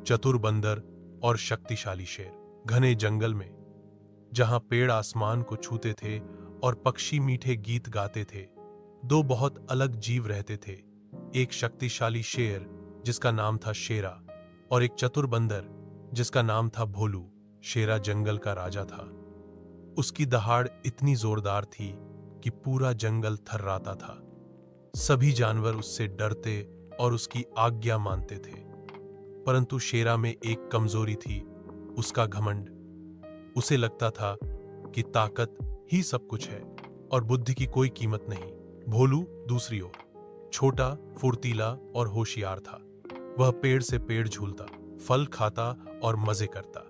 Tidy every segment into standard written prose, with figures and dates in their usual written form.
चतुर बंदर और शक्तिशाली शेर। घने जंगल में, जहां पेड़ आसमान को छूते थे और पक्षी मीठे गीत गाते थे, दो बहुत अलग जीव रहते थे। एक शक्तिशाली शेर जिसका नाम था शेरा, और एक चतुर बंदर जिसका नाम था भोलू। शेरा जंगल का राजा था। उसकी दहाड़ इतनी जोरदार थी कि पूरा जंगल थर्राता था। सभी जानवर उससे डरते और उसकी आज्ञा मानते थे। परंतु शेरा में एक कमजोरी थी, उसका घमंड। उसे लगता था कि ताकत ही सब कुछ है और बुद्धि की कोई कीमत नहीं। भोलू दूसरी ओर छोटा, फुर्तीला और होशियार था। वह पेड़ से पेड़ झूलता, फल खाता और मजे करता।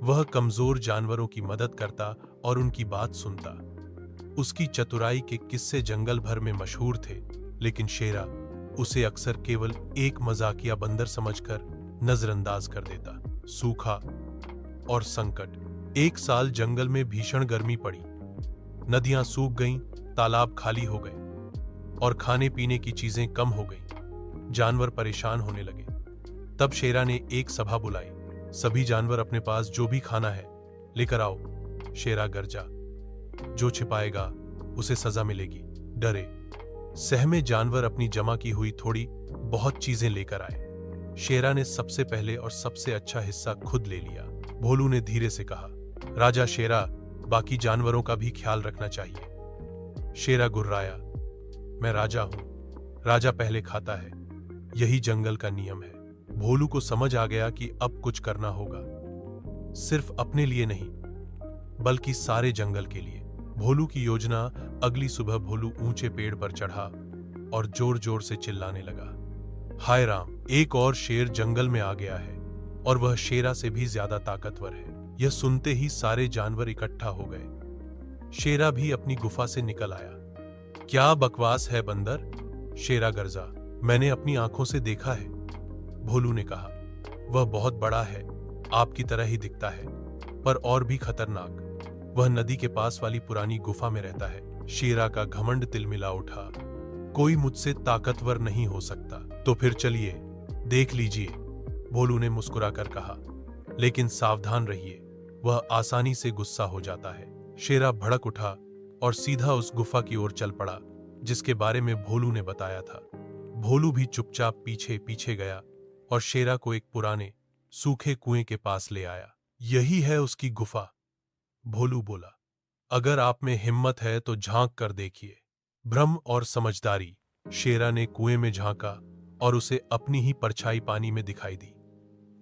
वह कमजोर जानवरों की मदद करता और उनकी बात सुनता। उसकी चतुराई के किस्से जंगल भर में मशहूर थे, लेकिन शेरा उसे अक्सर केवल एक मजाकिया बंदर समझकर नजरअंदाज कर देता। सूखा और संकट। एक साल जंगल में भीषण गर्मी पड़ी। नदियां सूख गईं, तालाब खाली हो गए और खाने पीने की चीजें कम हो गईं। जानवर परेशान होने लगे। तब शेरा ने एक सभा बुलाई। सभी जानवर अपने पास जो भी खाना है लेकर आओ। शेरा गरजा, जो छिपाएगा उसे सजा मिलेगी। डरे सहमे जानवर अपनी जमा की हुई थोड़ी बहुत चीजें लेकर आए। शेरा ने सबसे पहले और सबसे अच्छा हिस्सा खुद ले लिया। भोलू ने धीरे से कहा, राजा शेरा, बाकी जानवरों का भी ख्याल रखना चाहिए। शेरा गुर्राया, मैं राजा हूं, राजा पहले खाता है, यही जंगल का नियम है। भोलू को समझ आ गया कि अब कुछ करना होगा, सिर्फ अपने लिए नहीं बल्कि सारे जंगल के लिए। भोलू की योजना। अगली सुबह भोलू ऊंचे पेड़ पर चढ़ा और जोर जोर से चिल्लाने लगा, हाय राम, एक और शेर जंगल में आ गया है और वह शेरा से भी ज्यादा ताकतवर है। यह सुनते ही सारे जानवर इकट्ठा हो गए। शेरा भी अपनी गुफा से निकल आया। क्या बकवास है बंदर, शेरा गरजा, मैंने अपनी आंखों से देखा है। भोलू ने कहा, वह बहुत बड़ा है, आपकी तरह ही दिखता है, पर और भी खतरनाक। वह नदी के पास वाली पुरानी गुफा में रहता है। शेरा का घमंड तिलमिला उठा, कोई मुझसे ताकतवर नहीं हो सकता। तो फिर चलिए देख लीजिए, भोलू ने मुस्कुराकर कहा, लेकिन सावधान रहिए, वह आसानी से गुस्सा हो जाता है। शेरा भड़क उठा और सीधा उस गुफा की ओर चल पड़ा जिसके बारे में भोलू ने बताया था। भोलू भी चुपचाप पीछे पीछे गया और शेरा को एक पुराने सूखे कुएं के पास ले आया। यही है उसकी गुफा, भोलू बोला। अगर आप में हिम्मत है तो झांक कर देखिए। भ्रम और समझदारी। शेरा ने कुएं में झांका और उसे अपनी ही परछाई पानी में दिखाई दी।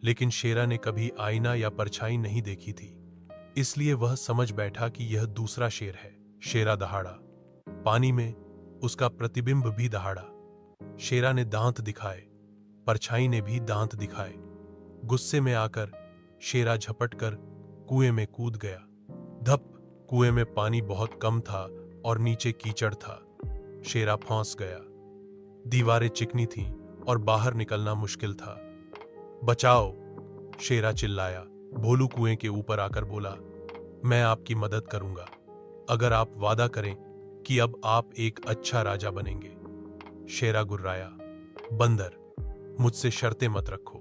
लेकिन शेरा ने कभी आईना या परछाई नहीं देखी थी, इसलिए वह समझ बैठा कि यह दूसरा शेर है। शेरा दहाड़ा। पानी में उसका प्रतिबिंब भी दहाड़ा। शेरा ने दांत दिखाए, परछाई ने भी दांत दिखाए। गुस्से में आकर शेरा झपट कर कुएं में कूद गया। धप, कुएं में पानी बहुत कम था और नीचे कीचड़ था। शेरा फंस गया। दीवारें चिकनी थीं और बाहर निकलना मुश्किल था। बचाओ, शेरा चिल्लाया। भोलू कुएं के ऊपर आकर बोला, मैं आपकी मदद करूंगा, अगर आप वादा करें कि अब आप एक अच्छा राजा बनेंगे। शेरा गुर्राया, बंदर, मुझसे शर्तें मत रखो,